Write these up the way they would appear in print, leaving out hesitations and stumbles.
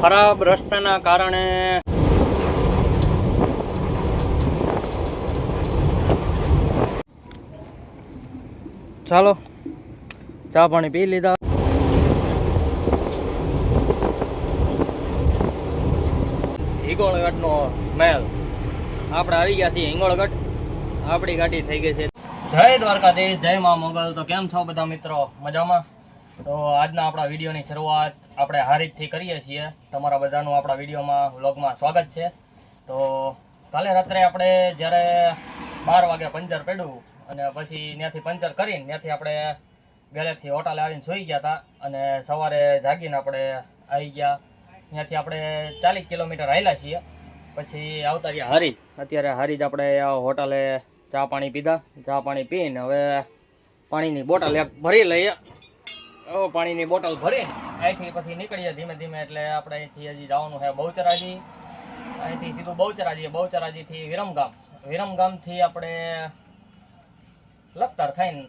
ખરાબ રસ્તાના કારણે ચાલો ચા પાણી પી લીધા. હિંગોળગઢનો મહેલ આપણે આવી ગયા છીએ. હિંગોળગઢ આપણી ગાડી થઈ ગઈ છે. જય દ્વારકાધીશ, જય મા મોગલ. તો કેમ છો બધા મિત્રો? મજામાં? તો આજના આપણા વિડીયોની શરૂઆત આપણે હારીજથી કરીએ છીએ. તમારા બધાનું આપણા વિડીયોમાં વ્લોગમાં સ્વાગત છે. તો કાલે રાત્રે આપણે જ્યારે 12 વાગે પંચર પડ્યું અને પછી ત્યાંથી પંચર કરીને ત્યાંથી આપણે ગેલેક્સી હોટલે આવીને સૂઈ ગયા હતા અને સવારે જાગીને આપણે આવી ગયા. ત્યાંથી આપણે 40 કિલોમીટર હાલ્યા છીએ. પછી આવતા રહ્યા હારીજ. અત્યારે હારીજ આપણે હોટલે ચા પાણી પીધા. ચા પાણી પીને હવે પાણીની બોટલ એક ભરી લઈએ. પાણીની બોટલ ભરીને અહીંથી પછી નીકળીએ ધીમે ધીમે. એટલે આપણે અહીંથી હજી જવાનું છે બહુચરાજી. અહીંથી સીધું બહુચરાજી, બહુચરાજીથી વિરમગામ, વિરમગામથી આપણે લખતર થઈને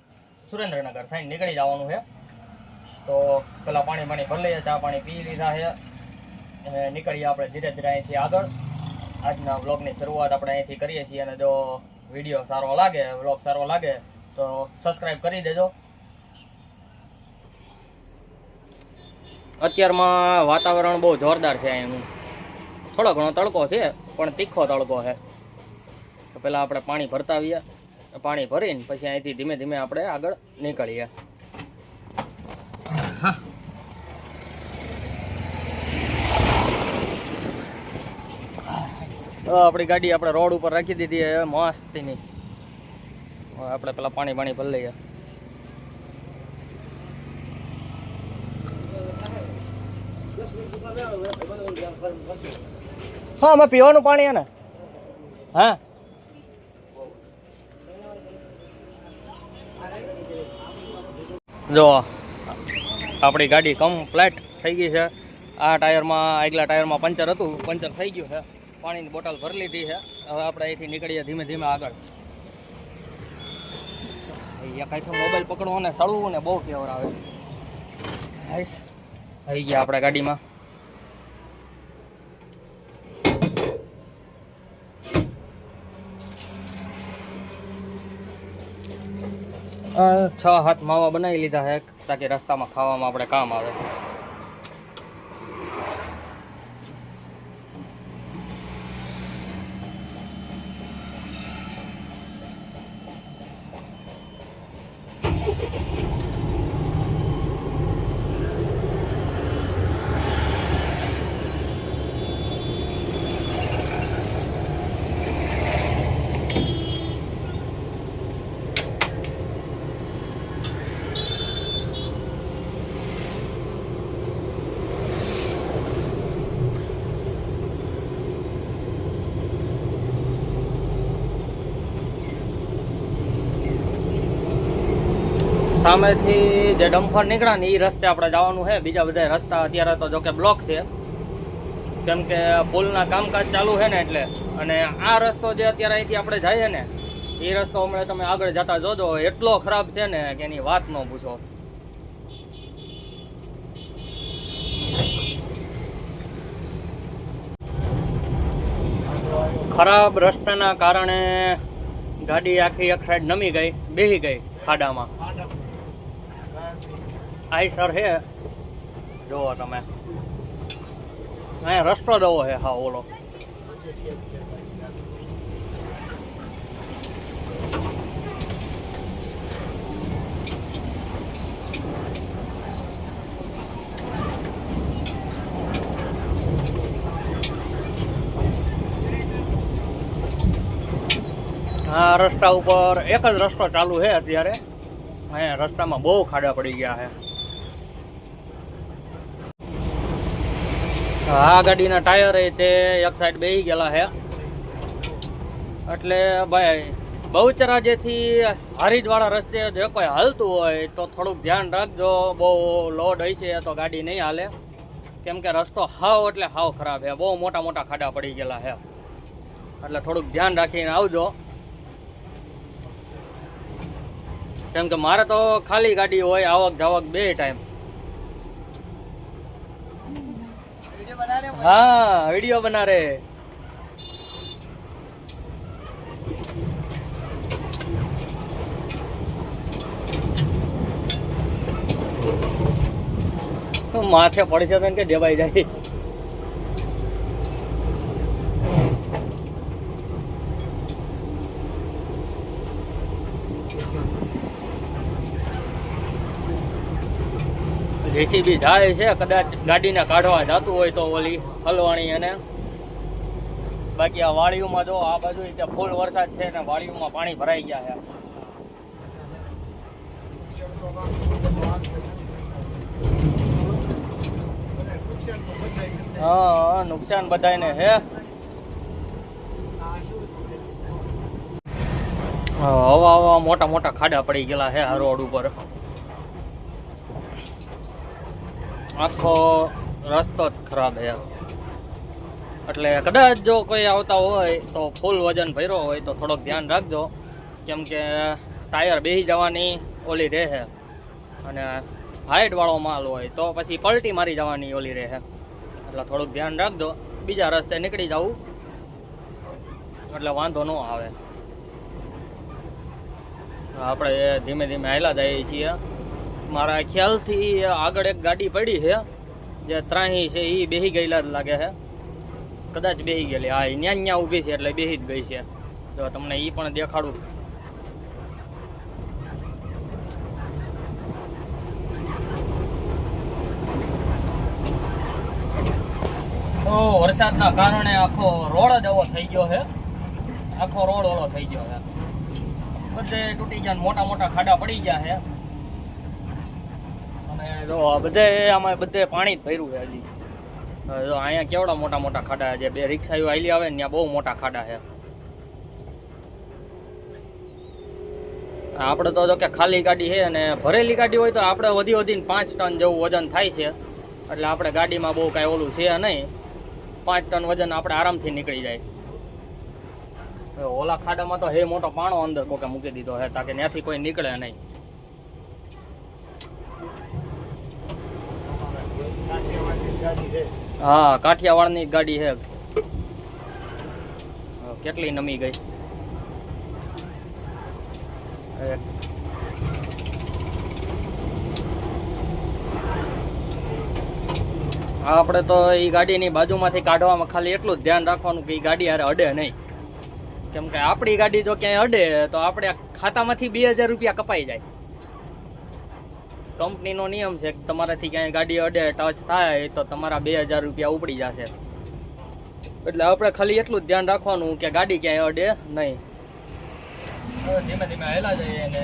સુરેન્દ્રનગર થઈને નીકળી જવાનું છે. તો પેલા પાણી ભરી લઈએ, ચા પાણી પી લીધા છે. નીકળીએ આપણે ધીરે ધીરે અહીંથી આગળ. આજના વ્લોગની શરૂઆત આપણે અહીંથી કરીએ છીએ. અને જો વિડીયો સારો લાગે, વ્લોગ સારો લાગે તો સબસ્ક્રાઈબ કરી દેજો. અત્યારમાં વાતાવરણ બહુ જોરદાર છે અહીંનું. થોડો ઘણો તડકો છે પણ તીખો તડકો છે. તો પહેલાં આપણે પાણી ભરતા આવીએ. પાણી ભરીને પછી અહીંથી ધીમે ધીમે આપણે આગળ નીકળીએ. આપણી ગાડી આપણે રોડ ઉપર રાખી દીધી છે મસ્તીની. આપણે પેલા પાણી ભરી લઈએ. હા, આમાં પીવાનું પાણી હે ને? હા, જો આપણી ગાડી કમ્પ્લેટ થઈ ગઈ છે. આ ટાયરમાં, આગલા ટાયરમાં પંચર હતું, પંચર થઈ ગયું છે. પાણીની બોટલ ભરી લીધી છે. હવે આપણે અહીંથી નીકળીએ ધીમે ધીમે આગળ. કાંઈથી મોબાઈલ પકડવો ને સળવું ને બહુ કેવર આવે. આવી ગયા આપણે ગાડીમાં. છ હાથ માવા બનાવી લીધા છે તાકી રસ્તામાં ખાવામાં આપણે કામ આવે. સામેથી જે ડમ્ફર નીકળ્યા ને એ રસ્તે આપણે જવાનું છે. બીજા બધા રસ્તા અત્યારે તો જોકે બ્લોક છે, કેમ કે પુલના કામકાજ ચાલુ છે ને એટલે. અને આ રસ્તો જે અત્યારે અહીંથી આપણે જઈએ ને એ રસ્તો હમણાં તમે આગળ જતા જોજો, એટલો ખરાબ છે ને કે એની વાત ન પૂછો. ખરાબ રસ્તાના કારણે ગાડી આખી એક સાઈડ નમી ગઈ, બેસી ગઈ ખાડામાં. આઈસર છે, જુઓ તમે. અહીંયા રસ્તો જવો છે. હા, ઓલો આ રસ્તા ઉપર એક જ રસ્તો ચાલુ છે અત્યારે. અહીંયા રસ્તામાં બહુ ખાડા પડી ગયા છે. આ ગાડીના ટાયર તે એક સાઈડ બેસી ગયેલા છે. એટલે ભાઈ બહુચરાજીથી હારીજવાળા રસ્તે જે કોઈ હાલતું હોય તો થોડુંક ધ્યાન રાખજો. બહુ લોડ હોય છે તો ગાડી નહીં હાલે, કેમ કે રસ્તો હાવ એટલે હાવ ખરાબ છે. બહુ મોટા મોટા ખાડા પડી ગયેલા છે. એટલે થોડુંક ધ્યાન રાખીને આવજો. કેમ કે મારે તો ખાલી ગાડી હોય, આવક જાવક બે ટાઈમ. हाँ वीडियो बना रहे। माथे पड़े से के देवाई जाए। જેસીબી જાય છે, કદાચ ગાડીને કાઢવા જતું હોય તો ઓલી હલવાણી અને બાકી આ વાડીઓમાં જો આ બાજુ ત્યાં ફૂલ વરસાદ છે ને વાડીઓમાં પાણી ભરાઈ ગયા છે. હા નુકસાન બધાને છે. હવા મોટા મોટા ખાડા પડી ગયેલા છે આ રોડ ઉપર. આખો રસ્તો જ ખરાબ છે. એટલે કદાચ જો કોઈ આવતા હોય તો ફૂલ વજન ભર્યો હોય તો થોડોક ધ્યાન રાખજો, કેમ કે ટાયર બેસી જવાની ઓલી રહે છે અને હાઈટવાળો માલ હોય તો પછી પલટી મારી જવાની ઓલી રહે. એટલે થોડુંક ધ્યાન રાખજો, બીજા રસ્તે નીકળી જવું એટલે વાંધો ન આવે. આપણે ધીમે ધીમે હાલ્યા જઈએ છીએ. મારા ખ્યાલથી આગળ એક ગાડી પડી છે જે ત્રાહી છે, એ બેસી ગયેલા જ લાગે છે. કદાચ બેસી ગયેલી. હા ન્યા ઊભી છે એટલે બેસી જ ગઈ છે. જો તમને એ પણ દેખાડું. તો વરસાદના કારણે આખો રોડ જ એવો થઈ ગયો છે. આખો રોડ ઓલો થઈ ગયો છે. બધે તૂટી ગયા, મોટા મોટા ખાડા પડી ગયા છે. અને જો બધે આમાં બધે પાણી જ ભર્યું છે હજી. જો અહીંયા કેવડા મોટા મોટા ખાડા છે. બે રિક્ષાઓ આવેલી આવે ને ત્યાં બહુ મોટા ખાડા છે. આપણે તો જો કે ખાલી ગાડી છે અને ભરેલી ગાડી હોય તો આપણે વધીને 5 ટન જેવું વજન થાય છે. એટલે આપણે ગાડીમાં બહુ કાંઈ ઓલું છે નહીં. 5 ટન વજન આપણે આરામથી નીકળી જાય. ઓલા ખાડામાં તો હે મોટો પાણો અંદર કોકે મૂકી દીધો હે તાકે ત્યાંથી કોઈ નીકળે નહીં. હા કાઠિયાવાડની ગાડી છે. કેટલી નમી ગઈ. આપણે તો એ ગાડીની બાજુમાંથી કાઢવામાં ખાલી એટલું જ ધ્યાન રાખવાનું કે એ ગાડી હારે અડે નહીં. કેમ કે આપણી ગાડી જો ક્યાંય અડે તો આપણે ખાતામાંથી 2000 રૂપિયા કપાઈ જાય. કંપનીનો નિયમ છે કે તમારાથી ક્યાંય ગાડી અડે ટચ થાય તો તમારા 2000 રૂપિયા ઉપડી જશે. એટલે આપણે ખાલી એટલું જ ધ્યાન રાખવાનું કે ગાડી ક્યાંય અડે નહીં. ધીમે ધીમે હેલા જઈએ ને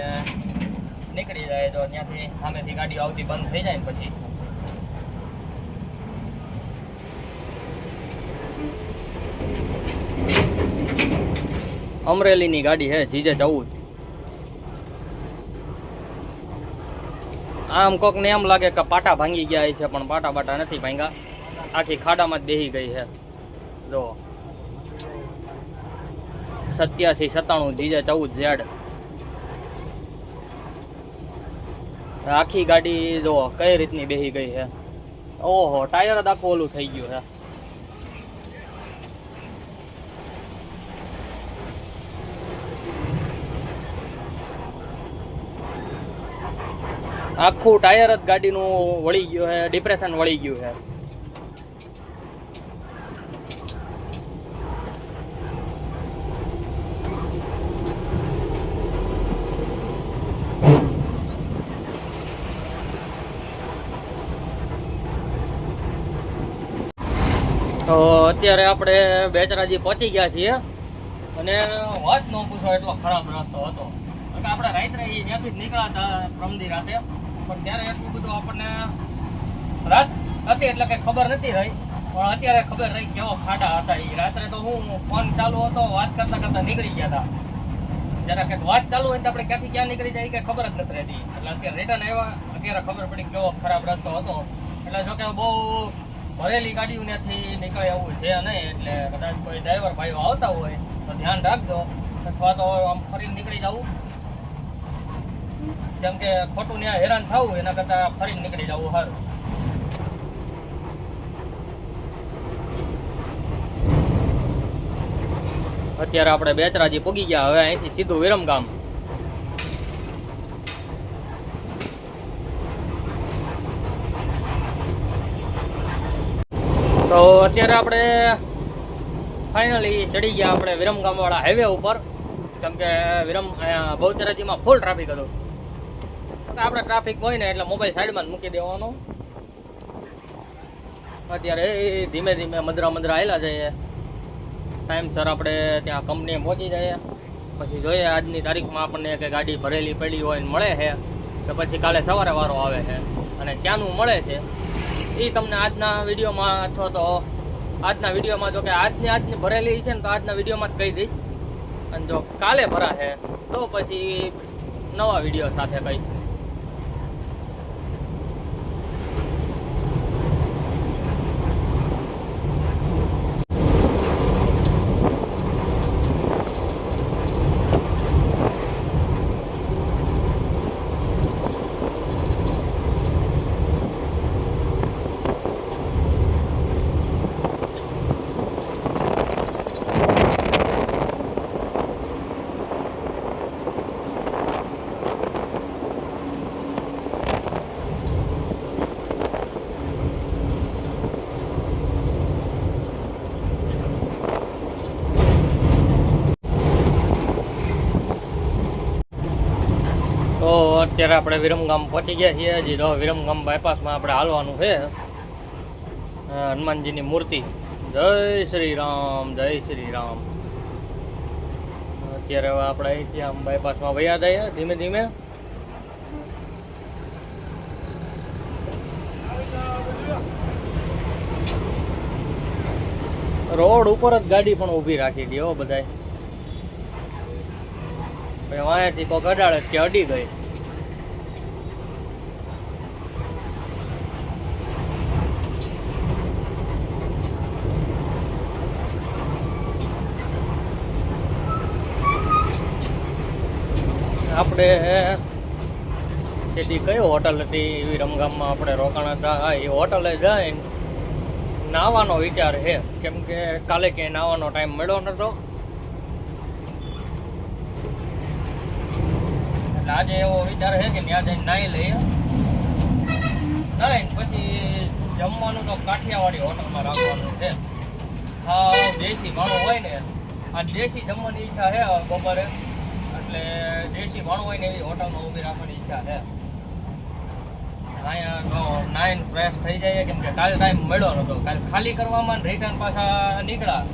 નીકળી જાય તો ત્યાંથી સામેથી ગાડીઓ આવતી બંધ થઈ જાય ને પછી અમરેલીની ગાડી છે જીજે 14. આમ કોકને એમ લાગે કે પાટા ભાંગી ગયા છે, પણ પાટા બાટા નથી ભાંગ્યા. આખી ખાડામાં જ બેસી ગઈ છે. જો 8797 જીજે 14Z. આખી ગાડી જો કઈ રીતની બેસી ગઈ છે. ઓહો ટાયર જ આખું ઓલું થઈ ગયું છે. આખું ટાયર જ ગાડીનું વળી ગયું છે, ડિપ્રેશન વળી ગયું છે. તો અત્યારે આપણે બેચરાજી પહોંચી ગયા છીએ અને વાત ન પૂછો એટલો ખરાબ રસ્તો હતો. આપણે રાત્રે ત્યાંથી જ નીકળ્યા હતા પ્રમદી રાતે, પણ ત્યારે એટલું બધું આપણને રાત હતી એટલે કંઈ ખબર નથી રહી. પણ અત્યારે ખબર રહી કેવો ખાડા હતા. એ રાત્રે તો હું ફોન ચાલુ હતો, વાત કરતા કરતા નીકળી ગયા હતા. જરા કંઈક વાત ચાલુ હોય તો આપણે ક્યાંથી ક્યાં નીકળી જાય કંઈ ખબર જ નથી રહેતી. એટલે અત્યારે રિટર્ન આવ્યા અત્યારે ખબર પડી કેવો ખરાબ રસ્તો હતો. એટલે જોકે બહુ ભરેલી ગાડીઓ ત્યાંથી નીકળે એવું છે નહીં. એટલે કદાચ કોઈ ડ્રાઈવર ભાઈઓ આવતા હોય તો ધ્યાન રાખજો, અથવા તો આમ ફરીને નીકળી જવું. કેમ કે ખોટું ત્યાં હેરાન થવું એના કરતાં ફરીને નીકળી જવું સારું. અત્યારે આપણે બેચરાજી પૂગી ગયા. હવે અહીંથી સીધું વિરમગામ. તો અત્યારે આપણે ફાઇનલી ચડી ગયા આપણે વિરમગામ વાળા હાઈવે ઉપર, કેમ કે બહુચરાજીમાં ફૂલ ટ્રાફિક હતું. આપણે ટ્રાફિક હોય ને એટલે મોબાઈલ સાઈડમાં જ મૂકી દેવાનો. અત્યારે ધીમે ધીમે મદરા આવેલા જઈએ. ટાઈમસર આપણે ત્યાં કંપનીએ પહોંચી જઈએ. પછી જોઈએ આજની તારીખમાં આપણને કે ગાડી ભરેલી પડી હોય ને મળે છે કે પછી કાલે સવારે વારો આવે છે, અને ક્યાંનું મળે છે એ તમને આજના વિડીયોમાં અથવા તો આજના વિડીયોમાં, જો કે આજની ભરેલી છે ને તો આજના વિડીયોમાં જ કહી દઈશ. અને જો કાલે ભરાશે તો પછી નવા વિડીયો સાથે કહીશ. તો અત્યારે આપણે વિરમગામ પહોંચી ગયા છીએ. હજી તો વિરમગામ બાયપાસમાં આપણે હાલવાનું છે. હનુમાનજીની મૂર્તિ. જય શ્રી રામ, જય શ્રી રામ. અત્યારે હવે આપણે અહીંથી આમ બાયપાસમાં વયા જઈએ ધીમે ધીમે. રોડ ઉપર જ ગાડી પણ ઊભી રાખી દે હો બધાય. વાંથી કોક અડાડે કે અડી ગઈ. આપણે તેથી કઈ હોટલ હતી વિરમગામમાં આપણે રોકાણા હતા, એ હોટલે જઈને નાવાનો વિચાર છે, કેમ કે કાલે ક્યાંય નાવાનો ટાઈમ મળ્યો નતો. આજે એવો વિચાર છે કે ત્યાં જઈને નાહી લઈએ. નાહીને પછી જમવાનું તો કાઠિયાવાડી હોટલમાં રાખવાનું છે. હા, દેશી ભાણું હોય ને, આ દેશી જમવાની ઈચ્છા છે બપોરે, એટલે દેશી ભાણું હોય ને એવી હોટલમાં ઊભી રાખવાની ઈચ્છા છે. અહીંયા નાઈન ફ્રેશ થઈ જાય, કેમ કે કાલે ટાઈમ મળ્યો નતો. કાલે ખાલી કરવામાં રિટર્ન પાછા નીકળ્યા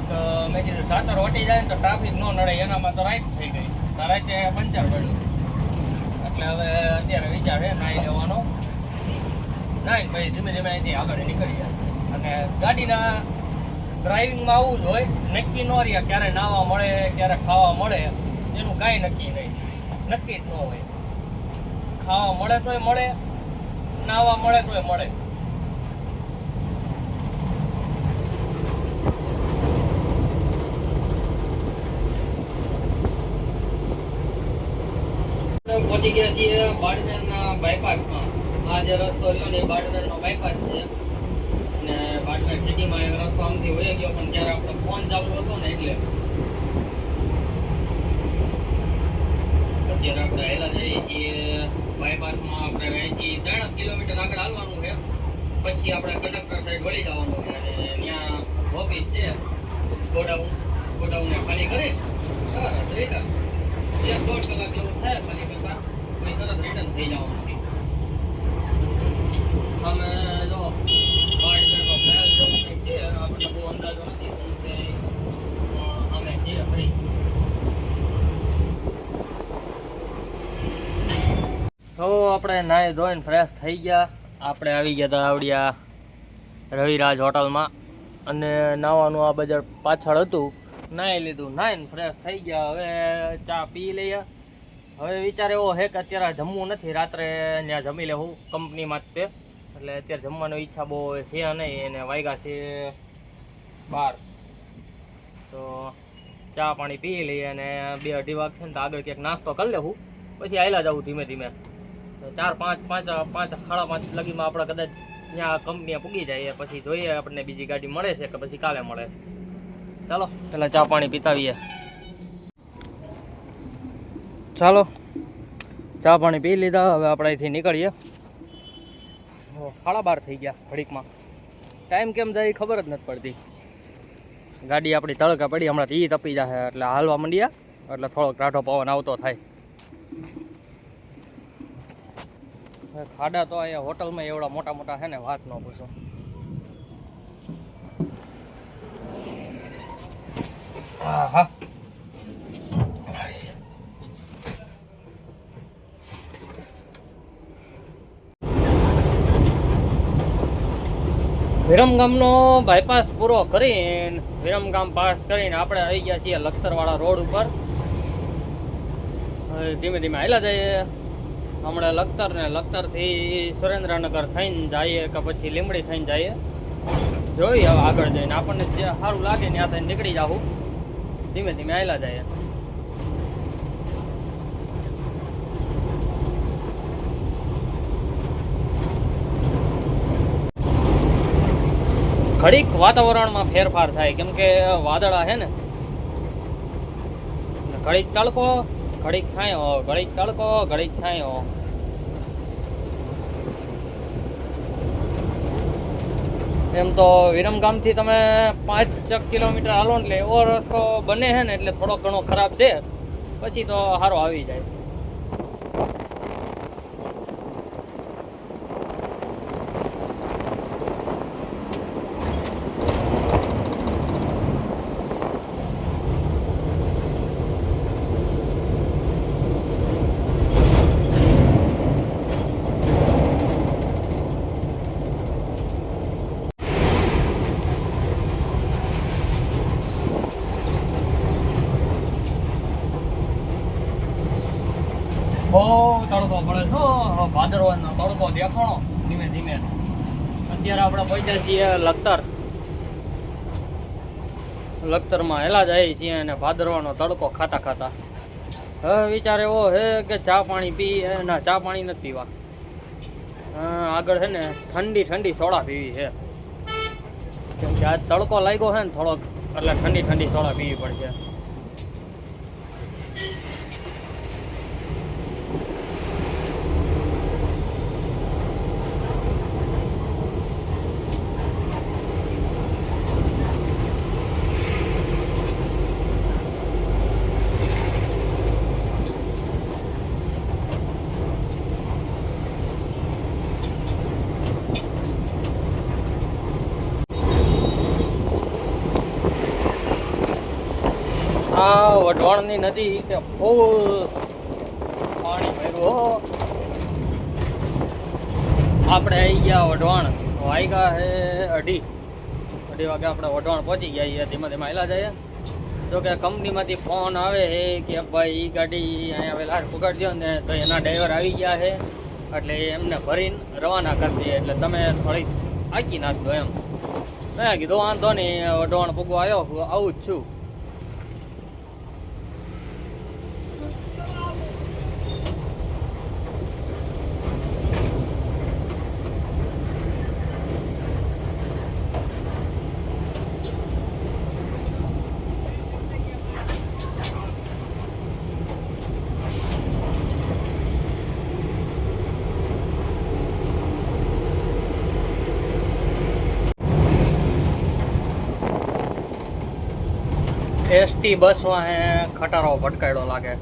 તો મેં કીધું સાતર વટી જાય ને તો ટ્રાફિક ન નડે, એનામાં તો રાઈટ થઈ ગઈ. રાતે પંચર પડ્યું. એટલે હવે અત્યારે વિચાર છે નાહી લેવાનો. નાહીને પછી ધીમે ધીમે અહીંથી આગળ નીકળીએ. અને ગાડીના ડ્રાઇવિંગમાં આવું જ હોય, નક્કી ન રહ્યા ક્યારે નાહવા મળે ક્યારે ખાવા મળે, એનું કાંઈ નક્કી નહીં. નક્કી જ ન હોય. ખાવા મળે તોય મળે, નાહવા મળે તોય મળે. પહોંચી ગયા છીએ બાડમેરના બાયપાસમાં. આ જે રસ્તો રહ્યો ને એ બાડમેરનો બાયપાસ છે. અને બાડમેર સિટીમાં એક રસ્તો આમથી વહી ગયો, પણ ત્યારે આપણો ફોન ચાલુ હતો ને એટલે અત્યારે આપણે હેલા જઈએ છીએ બાયપાસમાં. આપણે અહીંથી 3 કિલોમીટર આગળ હાલવાનું છે, પછી આપણે કંડક્ટર સાઈડ વળી જવાનું છે. અને ત્યાં ઓફિસ છે, ગોડાઉનને ખાલી કરી તરત રિટર્ન 1-1.5 કલાક જેવું થાય ખાલી કરતા, પછી તરત રિટર્ન થઈ જવાનું. અમે જો બાડમેરનો મહેલ જેવું કંઈક છે, આપણને બહુ અંદાજો નથી શું છે, અમે છીએ ફરી. તો આપણે નાહી ધોઈને ફ્રેશ થઈ ગયા. આપણે આવી ગયા હતા આવડિયા રવિરાજ હોટલમાં, અને નાવાનું આ બજાર પાછળ હતું. નાહી લીધું, નાહીને ફ્રેશ થઈ ગયા. હવે ચા પી લઈએ. હવે વિચાર એવો છે કે અત્યારે જમવું નથી, રાત્રે ત્યાં જમી લેવું કંપનીમાં જ તે. એટલે અત્યારે જમવાની ઈચ્છા બહુ છે નહીં, એને વાગ્યા છે 12. તો ચા પાણી પી લઈએ અને 2-2:30 વાગશે ને તો આગળ ક્યાંક નાસ્તો કરી લેવું, પછી આયલા જવું ધીમે ધીમે. 4-5 લગીમાં આપણે કદાચ ત્યાં કંપનીએ પૂગી જાય, પછી જોઈએ આપણને બીજી ગાડી મળે છે કે પછી કાલે મળે છે. ચાલો પેલા ચા પાણી પીતાવીએ. ચાલો ચા પાણી પી લીધા, હવે આપણે અહીંથી નીકળીએ. 12:30 થઈ ગયા ઘડીકમાં. ટાઈમ કેમ જાય ખબર જ નથી પડતી. ગાડી આપણી તડકા પડી, હમણાં ઈ તપી જશે એટલે હાલવા માંડ્યા, એટલે થોડોક ટાઢો પવન આવતો થાય. ખાડા તો અહીંયા હોટલમાં એવડા મોટા મોટા છે ને, વાત ન પૂછો. હા વિરમગામનો બાયપાસ પૂરો કરીને, વિરમગામ પાસ કરીને આપણે આવી ગયા છીએ લખતરવાળા રોડ ઉપર. ધીમે ધીમે હાલ્યા જઈએ. હમણાં લખતર ને લખતરથી સુરેન્દ્રનગર થઈને જઈએ કે પછી લીંબડી થઈને જઈએ, જોઈએ હવે આગળ જઈને. આપણને જે સારું લાગે ત્યાં થઈને નીકળી જાઉં. ધીમે ધીમે હાલ્યા જઈએ. ઘડીક વાતાવરણમાં ફેરફાર થાય, કેમ કે વાદળા છે ને, ઘડીક તડકો, ઘડીક છાંયો, ઘડીક તડકો, ઘડીક છાંયો. એમ તો વિરમગામથી તમે 5 કિલોમીટર હાલો એટલે એવો રસ્તો બને છે ને, એટલે થોડો ઘણો ખરાબ છે, પછી તો સારો આવી જાય. બહુ તડકો પડે છો, ભાદરવાનો તડકો દેખાણો ધીમે ધીમે. અત્યારે આપણે પહોંચ્યા છીએ લખતરમાં હેલા જાય છીએ અને ભાદરવાનો તડકો ખાતા ખાતા. હવે વિચાર એવો છે કે ચા પાણી ના, ચા પાણી નથી પીવા. આગળ છે ને ઠંડી સોડા પીવી છે, કેમ કે આજ તડકો લાગ્યો છે ને થોડોક, એટલે ઠંડી સોડા પીવી પડશે. આ વઢવાણની નદી તે ફૂલ પાણી ભર્યું. આપણે આવી ગયા વઢવાણ, વાગ્યા છે 2:30 વાગે આપણે વઢવાણ પહોંચી ગયા છીએ. ધીમે ધીમે હાલ્યા જઈએ. જો કે કંપનીમાંથી ફોન આવે છે કે ભાઈ એ ગાડી અહીંયા વેલા પકડજો ને, તો એના ડ્રાઈવર આવી ગયા છે, એટલે એમને ભરીને રવાના કરી દઈએ, એટલે તમે થોડીક આગી નાખજો એમ. મેં કીધું વાંધો નહીં, વઢવાણ પૂગવા આવ્યો, આવું જ છું. એસટી બસમાં ખટારો ભટકાયડો લાગે,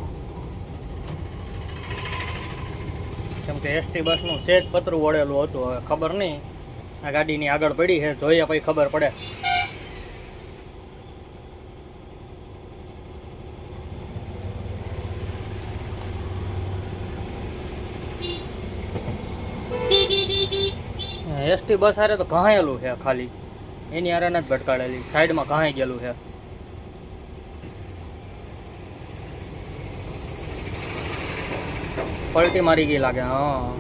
કેમ કે એસટી બસનું સેજ પતરું વળેલું હતું. હવે ખબર નહીં, આ ગાડીની આગળ પડી છે, જોઈએ પછી ખબર પડે. એસટી બસ હારે તો ઘાયેલું છે, ખાલી એની હારે નથી ભટકાડેલી, સાઈડમાં ઘાઈ ગયેલું છે. પલટી મારી ગઈ લાગે. હા,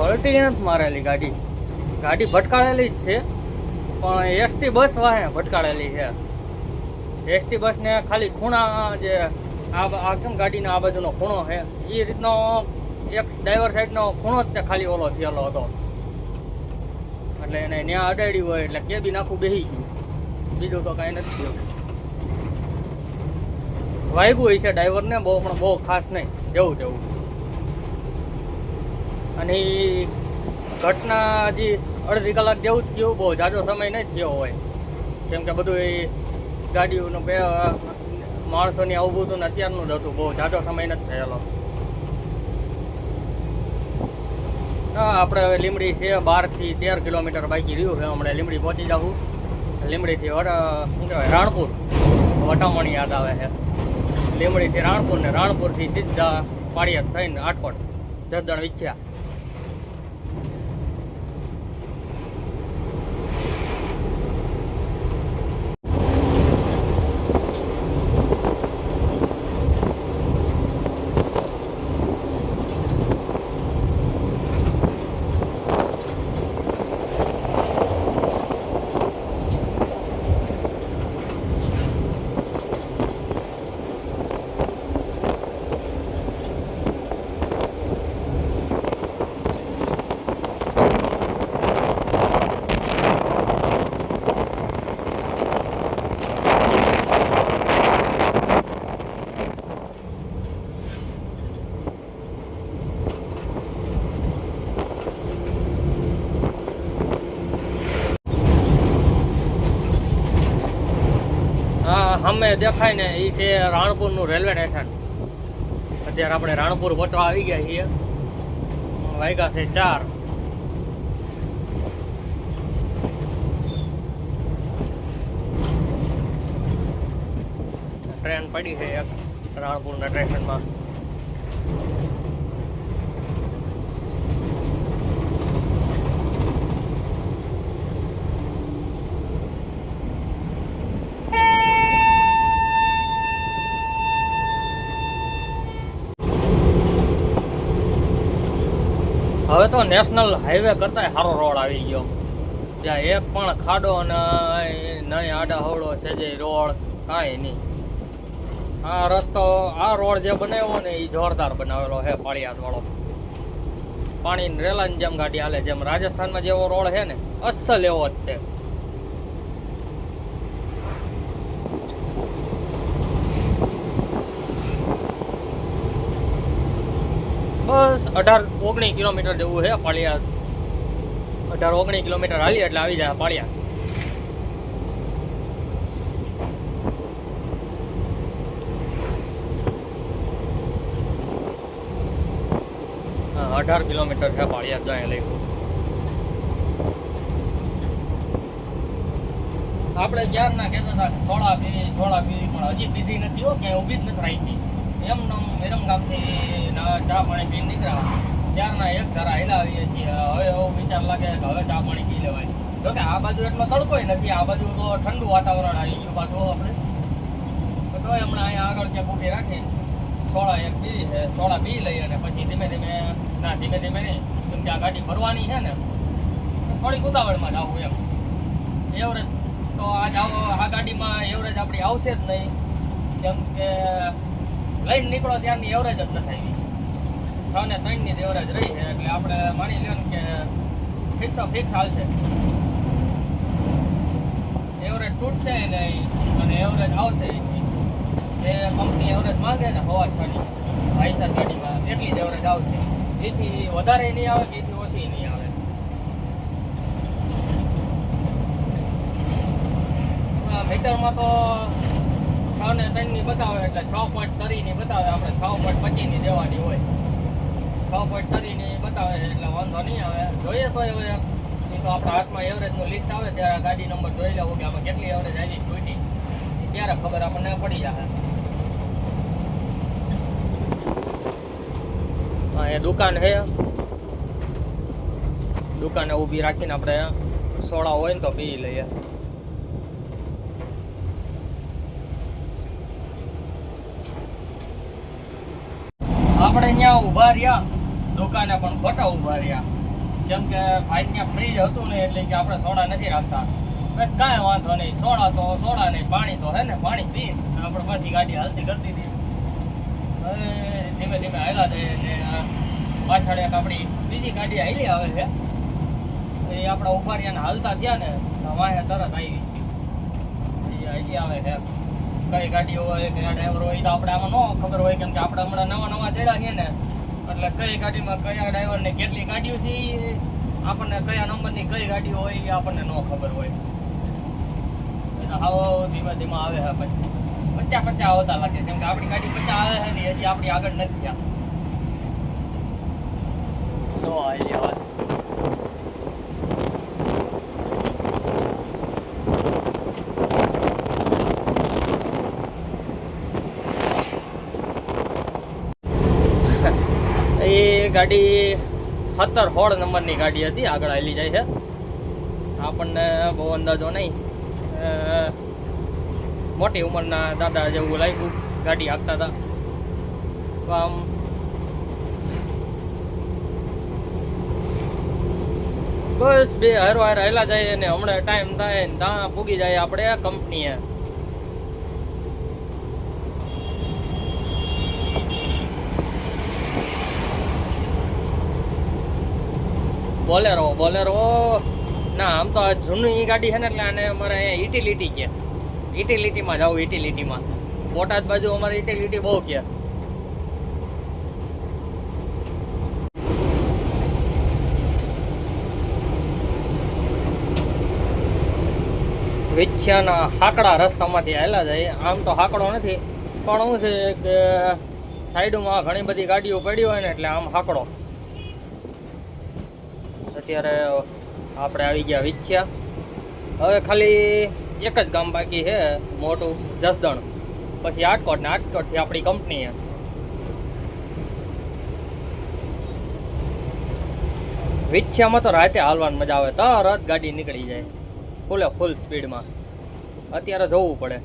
પલટી નથી મારેલી ગાડી, ગાડી ભટકાળેલી જ છે, પણ એસટી બસ વાહે ભટકાળેલી છે. એસટી બસને ખાલી ખૂણા જે આ કેમ ગાડીના આ બાજુનો ખૂણો છે એ રીતનો એક ડ્રાઈવર સાઈડનો ખૂણો જ તે ખાલી ઓલો થયેલો હતો, એટલે એને ત્યાં અડાડ્યું હોય એટલે કેબિન આખું બેસી ગયું, બીજું તો કાંઈ નથી થયું. વાગ્યું હોય છે ડ્રાઈવરને બહુ, પણ બહુ ખાસ નહીં, જેવું તેવું. અને ઘટના હજી અડધી કલાક જેવું જ થયું, બહુ જાજો સમય નહીં થયો હોય, કેમ કે બધું એ ગાડીઓનું માણસોની આવું બધું ને અત્યારનું જ હતું, બહુ જાજો સમય નથી થયેલો. હા, આપણે હવે લીંબડી છે 12 થી 13 કિલોમીટર બાકી રહ્યું છે, હમણાં લીંબડી પહોંચી જાઉં. લીંબડીથી શું કહેવાય રાણપુર વટામણી યાદ આવે છે. લીંબડીથી રાણપુર ને રાણપુરથી સીધા પાળિયાદ થઈને આટકોટ જસદણ વિખ્યા. અમે દેખાય ને એ છે રાણપુરનું રેલવે સ્ટેશન. અત્યારે આપણે રાણપુર પહોંચવા આવી ગયા છીએ, વાગ્યા છે 4. ટ્રેન પડી છે એક રાણપુરના સ્ટેશનમાં. હવે તો નેશનલ હાઈવે કરતાં સારો રોડ આવી ગયો, ત્યાં એક પણ ખાડો અને નહીં આડા હવડો છે જે રોડ કાંઈ નહીં. આ રસ્તો, આ રોડ જે બનાવ્યો ને એ જોરદાર બનાવેલો છે, પાળિયાદ વાળો. પાણી રેલાની જેમ ગાડી હાલે, જેમ રાજસ્થાનમાં જેવો રોડ છે ને અસલ એવો જ છે. બસ 18-19 કિલોમીટર જેવું છે પાળિયાદ. 18-19 કિલોમીટર હાલી એટલે આવી જાય પાળિયાદ. હા, 18 કિલોમીટર છે પાળિયાદ જાય લઈ. આપણે ક્યારના કહેતા હતા સોડા પીવી પણ હજી પીધી નથી હો, ક્યાંય ઊભી જ નથી રાખી. એમ વિરમગામથી ચા પાણી પીને નીકળ્યા, ત્યારના એક ધારા હિલાવીએ છીએ. હવે એવો વિચાર લાગે કે હવે ચા પાણી પી લેવાય. જોકે આ બાજુ એટલો તડકોય નથી, આ બાજુ તો ઠંડુ વાતાવરણ આવી ગયું પાછું. આપણે તો હમણાં અહીંયા આગળ ક્યાંક ઊભી રાખી સોડા એક પીવી છે, સોડા પી લઈએ અને પછી ધીમે ધીમે નહીં, કેમ કે આ ગાડી ભરવાની છે ને, થોડીક ઉતાવળમાં જ આવું એમ. એવરેજ તો આ ગાડીમાં એવરેજ આપણી આવશે જ નહીં, કેમ કે લઈને નીકળો ત્યારની એવરેજ જ નથી આવી. 6 ને 3 ની એવરેજ રહી છે, એટલે આપણે માની લો કે ફિક્સ હાલશે. એવરેજ તૂટશે નહીં અને એવરેજ આવશે. જે કંપની એવરેજ માંગે ને 6.5 ની આઈસર ગાડીમાં એટલી જ એવરેજ આવશે. એથી વધારે નહીં આવે કે એથી ઓછી નહીં આવે. મીટરમાં તો 6 ને 3 ની બતાવે એટલે 6.3 ની બતાવે, આપણે 6.25 ની દેવાની હોય. 6.3 ની બતાવે એટલે વાંધો નહીં આવે. જોઈએ તો હવે એ તો આપણા હાથમાં એવરેજનું લિસ્ટ આવે ત્યારે ગાડી નંબર જોઈ લેવું કે આમાં કેટલી એવરેજ આવી જોઈતી, ત્યારે ખબર આપણને પડી જશે. હા, એ દુકાન છે, દુકાને ઊભી રાખીને આપણે સોડા હોય ને તો પી લઈએ. આપણે ત્યાં ઊભા રહ્યા દુકાને, પણ ખોટા ઊભા રહ્યા. કેમ કે ભાઈ ત્યાં ફ્રીજ હતું ને એટલે કે આપણે સોડા નથી રાખતા. કાંઈ વાંધો નહીં, સોડા તો સોડા નહીં, પાણી તો હે ને પાણી પી આપણે પાછી ગાડી હાલતી કરતી હતી. હવે ધીમે ધીમે હાલ્યા જાય ને પાછળ એક આપણી બીજી ગાડી હાલી આવે છે. એ આપણા ઉભારિયાને હાલતા થયા ને તો વાંહે તરત આવી હાલી આવે છે. કઈ ગાડીઓ હોય કયા ડ્રાઈવર હોય તો આપણે આમાં ન ખબર હોય, કેમ કે આપણે હમણાં નવા ચડ્યા છીએ ને એટલે કઈ ગાડીમાં કયા ડ્રાઈવરને કેટલી ગાડીઓ છે આપણને કયા નંબરની કઈ ગાડીઓ હોય એ આપણને ન ખબર હોય. આવો ધીમે ધીમે આવે છે પછી 50 આવતા લાગે, કેમ કે આપણી ગાડી 50 આવે છે ને હજી આપણી આગળ નથી થયા. તો હાલી વાત એ ગાડી 17-16 નંબરની ગાડી હતી, આગળ હાલી જાય છે. આપણને બહુ અંદાજો નહીં, મોટી ઉંમરના દાદા જેવું લાગ્યું ગાડી હાંકતા હતા. આમ બસ બે હારો હાર હાલા જાય ને હમણાં ટાઈમ થાય ને ત્યાં પૂગી જાય આપણે કંપનીએ. બોલેરો ના, આમ તો જૂની ગાડી છે ને એટલે આને અમારે અહીંયા યુટિલિટી કે યુટિલિટીમાં જાવ. યુટિલિટીમાં બોટાદ બાજુ અમારે યુટિલિટી બહુ કે. વિછ્યાના હાકડા રસ્તામાંથી હાલ્યા જાય. આમ તો હાકડો નથી, પણ શું છે કે સાઈડમાં ઘણી બધી ગાડીઓ પડી હોય ને એટલે આમ હાકડો. અત્યારે આપણે આવી ગયા વિછ્યા. હવે ખાલી એક જ ગામ બાકી છે મોટું, જસદણ, પછી આટકોટ ને આટકોટથી આપણી કંપની છે. વિછ્યામાં તો રાતે હાલવાની મજા આવે, તરત ગાડી નીકળી જાય ફૂલ સ્પીડમાં. અત્યારે જોવું પડે.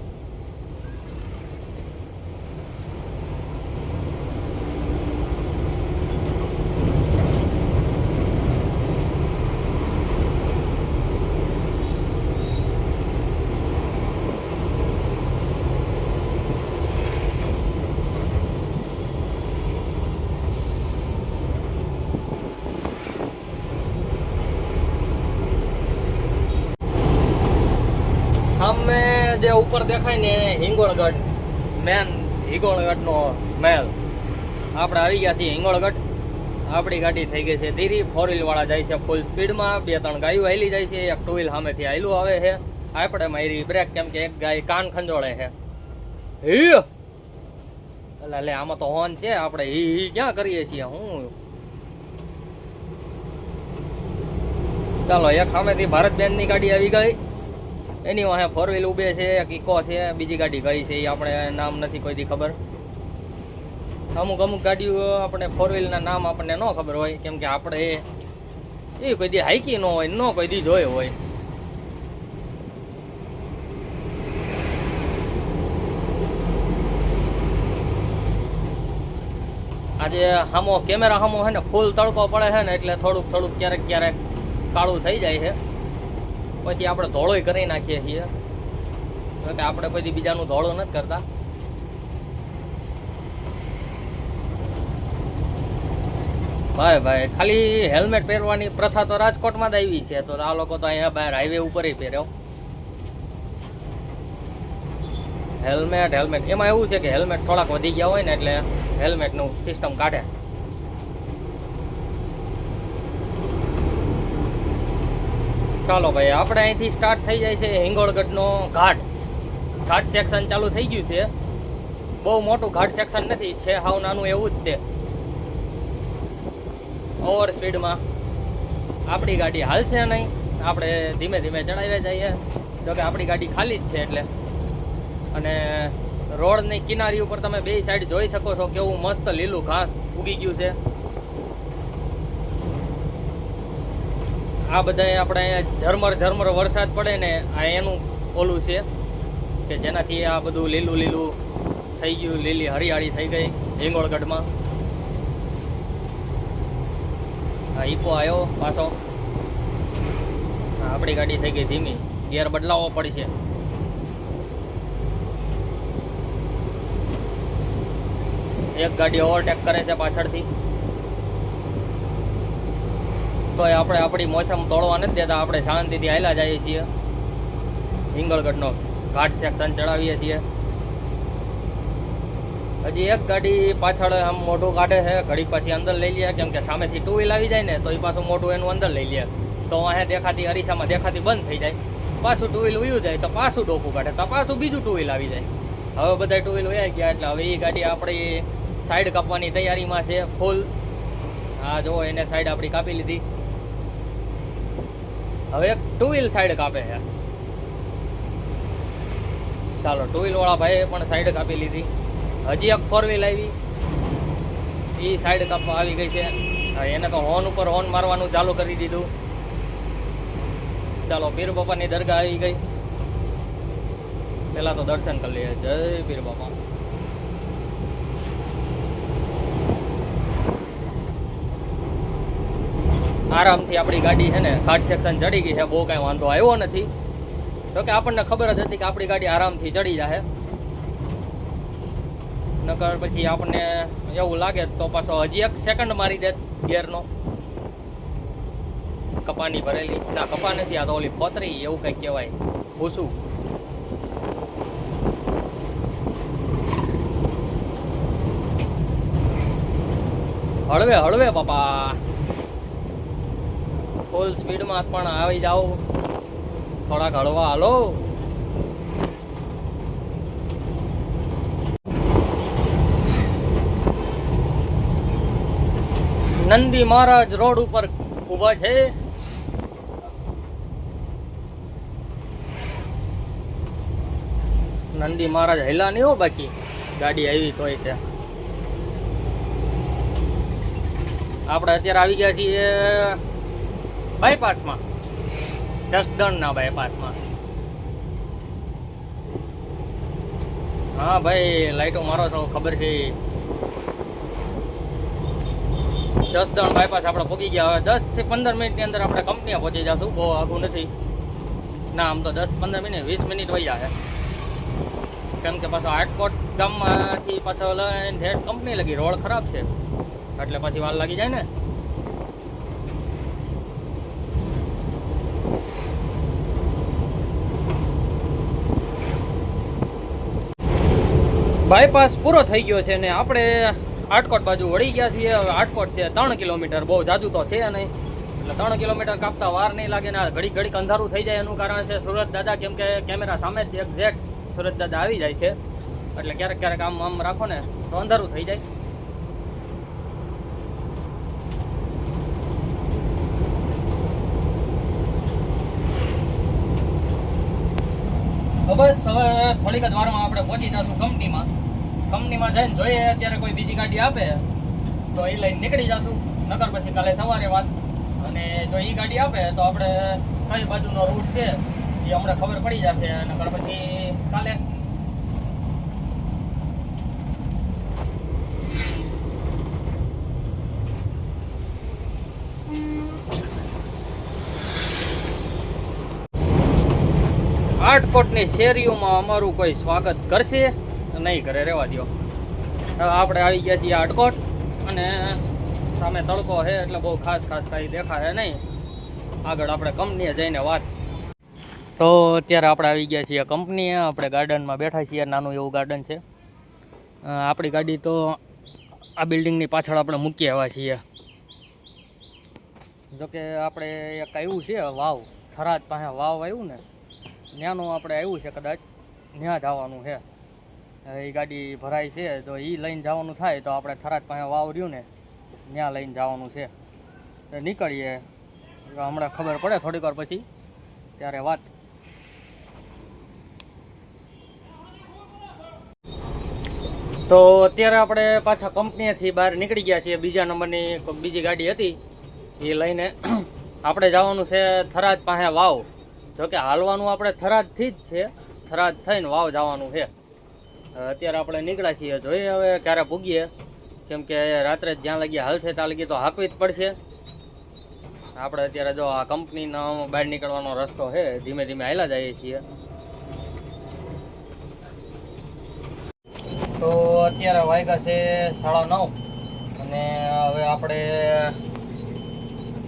સામે જે ઉપર દેખાય ને હિંગોળગઢ, મેન હિંગોળગઢનો મહેલ. આપણે આવી ગયા છીએ હિંગોળગઢ. આપણી ગાડી થઈ ગઈ છે ધીરી. 4 વાળા જાય છે ફૂલ સ્પીડમાં. 2-3 ગાયો હાલી જાય છે. એક 2 વ્હીલ સામેથી હાલ્યું આવે છે. આપણે મારી બ્રેક, કેમ કે એક ગાય કાન ખંજોળે છે. એટલે આમાં તો હોર્ન છે, આપણે હી ક્યાં કરીએ છીએ. હું ચાલો, એક સામેથી ભારતબેનની ગાડી આવી ગઈ. એની વાહે 4 વ્હીલ ઊભે છે, એક ઇકો છે, બીજી ગાડી કઈ છે એ આપણે નામ નથી કોઈ દી ખબર. અમુક ગાડીઓ આપણે 4 વ્હીલના નામ આપણને ન ખબર હોય, કેમ કે આપણે એ કોઈ દી હાઈકી ન હોય, ન કોઈ દી જોઈ હોય. આજે હામો કેમેરા હામો છે ને ફૂલ તડકો પડે છે ને એટલે થોડુંક ક્યારેક કાળું થઈ જાય છે. પછી આપણે ધોળોય કરી નાખીએ છીએ, કે આપણે કોઈ બીજાનું ધોળું નથી કરતા. ભાઈ ખાલી હેલ્મેટ પહેરવાની પ્રથા તો રાજકોટમાં જ આવી છે, તો આ લોકો તો અહીંયા બહાર હાઈવે ઉપર પહેર્યો હેલ્મેટ. એમાં એવું છે કે હેલ્મેટ થોડાક વધી ગયા હોય ને એટલે હેલ્મેટનું સિસ્ટમ કાઢે. ચાલો ભાઈ, આપણે અહીંથી સ્ટાર્ટ થઈ જાય છે હિંગોળગઢનો ઘાટ સેક્શન ચાલુ થઈ ગયું છે. બહુ મોટું ઘાટ સેક્શન નથી, છે હાવ નાનું એવું જ તે. ઓવર સ્પીડમાં આપણી ગાડી હાલશે નહીં, આપણે ધીમે ધીમે ચડાવ્યા જઈએ. જોકે આપણી ગાડી ખાલી જ છે એટલે. અને રોડની કિનારી ઉપર તમે બે સાઈડ જોઈ શકો છો કેવું મસ્ત લીલું ઘાસ ઉગી ગયું છે. આ બધા આપણે અહીંયા ઝરમર વરસાદ પડે ને આ એનું ઓલું છે કે જેનાથી આ બધું લીલું થઈ ગયું, લીલી હરિયાળી થઈ ગઈ હિંગોળગઢમાં. હા ઈકો આવ્યો પાછો. આપણી ગાડી થઈ ગઈ ધીમી, ગિયર બદલાવવો પડશે. એક ગાડી ઓવરટેક કરે છે પાછળથી, તો આપણે આપણી મોસમ તોડવા નથી દેતા. આપણે શાંતિથી હાલ્યા જઈએ છીએ. હિંગળગઢનો ઘાટ સેક્શન ચડાવીએ છીએ. હજી એક ગાડી પાછળ આમ મોઢું કાઢે છે, ઘડી પછી અંદર લઈ લે, કેમ કે સામેથી ટુ વ્હીલ આવી જાય ને તો એ પાછું મોઢું એનું અંદર લઈ લે, તો અહીંયા દેખાતી અરીસામાં દેખાતી બંધ થઈ જાય. પાછું ટુ વ્હીલ વયું જાય તો પાછું ડોકું કાઢે, તો પાછું બીજું ટુ વ્હીલ આવી જાય. હવે બધા ટુ વ્હીલ વયા ગયા એટલે હવે એ ગાડી આપણી સાઈડ કાપવાની તૈયારીમાં છે ફૂલ. હા જો એને સાઈડ આપણી કાપી લીધી. હવે એક ટુ વ્હીલ સાઈડ કાપે છે. ચાલો ટુ વ્હીલ વાળા ભાઈએ પણ સાઈડ કાપી લીધી. હજી એક ફોર વ્હીલ આવી, એ સાઈડ કાપવા આવી ગઈ છે. એને તો હોર્ન ઉપર હોર્ન મારવાનું ચાલુ કરી દીધું. ચાલો પીર બાપાની દરગાહ આવી ગઈ. પેલા તો દર્શન કરી લઈએ. જય પીર બાપા. આરામથી આપણી ગાડી છે ને ઘાટ સેક્શન ચડી ગઈ છે, બહુ કાંઈ વાંધો આવ્યો નથી. તો કે આપણને ખબર જ હતી કે આપણી ગાડી આરામથી ચડી જશે. નકર પછી આપણને એવું લાગે તો પાછો હજી એક સેકન્ડ મારી દે ગિયરનો. કપાની ભરેલી ના, કપા નથી, આ તો ઓલી ફોતરી એવું કંઈક કહેવાય, ભૂસું. હળવે હળવે બાપા, ફૂલ સ્પીડમાં પણ આવી જાઓ, થોડાક હળવા હાલો. નંદી મહારાજ રોડ ઉપર ઊભા છે. નંદી મહારાજ હેલા નહીં હો, બાકી ગાડી આવી તોય ત્યાં. આપણે અત્યારે આવી ગયા છીએ બાયપાસમાં, જસદણના બાયપાસમાં. હા ભાઈ લાઈટો મારો તો ખબર છે. જસદણ બાયપાસ આપણે પહોંચી ગયા. હવે 10 થી 15 મિનિટની અંદર આપણે કંપનીએ પહોંચી જશું. બહુ આઘું નથી ના, આમ તો 10-15 મિનિટ 20 મિનિટ વહી જશે. કેમ કે પાછો આટકોટ ગામમાંથી પાછો લઈને ઠેઠ કંપની લગી રોડ ખરાબ છે એટલે પછી વાર લાગી જાય ને. બાયપાસ પૂરો થઈ ગયો છે ને આપણે આટકોટ બાજુ વળી ગયા છીએ. હવે આટકોટ છે 3 કિલોમીટર, બહુ જાજુ તો છે નહીં, એટલે 3 કિલોમીટર કાપતા વાર નહીં લાગે ને. ઘડીક ઘડીક અંધારું થઈ જાય એનું કારણ છે સુરત દાદા, કેમ કે કેમેરા સામે જ એક્ઝેક્ટ સુરત દાદા આવી જાય છે, એટલે ક્યારેક ક્યારેક આમ રાખો ને તો અંધારું થઈ જાય. બસ હવે થોડીક જ વારમાં આપણે પહોંચી જશું કંપનીમાં. કંપનીમાં જઈને જોઈએ અત્યારે કોઈ બીજી ગાડી આપે તો એ લઈને નીકળી જશું, નકર પછી કાલે સવારે વાત. અને જો એ ગાડી આપે તો આપણે કઈ બાજુનો રૂટ છે એ હમણાં ખબર પડી જશે, નકર પછી કાલે. આટકોટની શેરીઓમાં અમારું કોઈ સ્વાગત કરશે નહીં કરે, રહેવા દો. હવે આપણે આવી ગયા છીએ આટકોટ, અને સામે તડકો છે એટલે બહુ ખાસ કાંઈ દેખાય નહીં. આગળ આપણે કંપનીએ જઈને વાત. તો અત્યારે આપણે આવી ગયા છીએ કંપનીએ. આપણે ગાર્ડનમાં બેઠા છીએ, નાનું એવું ગાર્ડન છે. આપણી ગાડી તો આ બિલ્ડિંગની પાછળ આપણે મૂકી આવ્યા છીએ. જોકે આપણે એક આવ્યું છે વાવ, થરાદ પાસે વાવ આવ્યું ને, ત્યાંનું આપણે આવ્યું છે, કદાચ ત્યાં જવાનું છે. એ ગાડી ભરાય છે તો એ લઈને જવાનું થાય તો આપણે થરાદ પાસે વાવ રહ્યું ને ત્યાં લઈને જવાનું છે. તો નીકળીએ, હમણાં ખબર પડે થોડીક વાર પછી ત્યારે વાત. તો અત્યારે આપણે પાછા કંપનીએથી બહાર નીકળી ગયા છીએ. બીજા નંબરની બીજી ગાડી હતી એ લઈને આપણે જવાનું છે થરાદ પાસે વાવ. જોકે હાલવાનું આપણે થરાદથી જ છે, થરાદ થઈને વાવ જવાનું છે. અત્યારે આપણે નીકળ્યા છીએ, જોઈએ હવે ક્યારે પૂગીએ, કેમ કે રાત્રે જ્યાં લગી હાલશે ત્યાં લગી તો હાંકવી જ પડશે. આપણે અત્યારે જો આ કંપનીનો બહાર નીકળવાનો રસ્તો છે, ધીમે ધીમે હાલ્યા જઈએ છીએ. તો અત્યારે વાગ્યા છે 9:30 અને હવે આપણે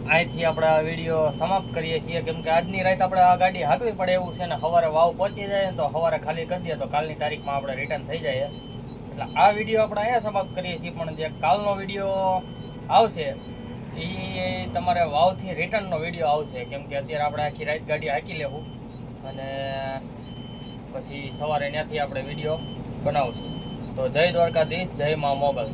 અહીંથી આપણે આ વિડીયો સમાપ્ત કરીએ છીએ, કેમ કે આજની રાત આપણે આ ગાડી હાંકવી પડે એવું છે ને સવારે વાવ પહોંચી જાય ને તો સવારે ખાલી કરી દઈએ તો કાલની તારીખમાં આપણે રિટર્ન થઈ જાય. એટલે આ વિડીયો આપણે અહીંયા સમાપ્ત કરીએ છીએ, પણ જે કાલનો વિડીયો આવશે એ તમારે વાવથી રિટર્નનો વિડીયો આવશે, કેમ કે અત્યારે આપણે આખી રાત ગાડી હાંકી લેવું અને પછી સવારે ત્યાંથી આપણે વિડીયો બનાવશું. તો જય દ્વારકાધીશ, જય મા મોગલ.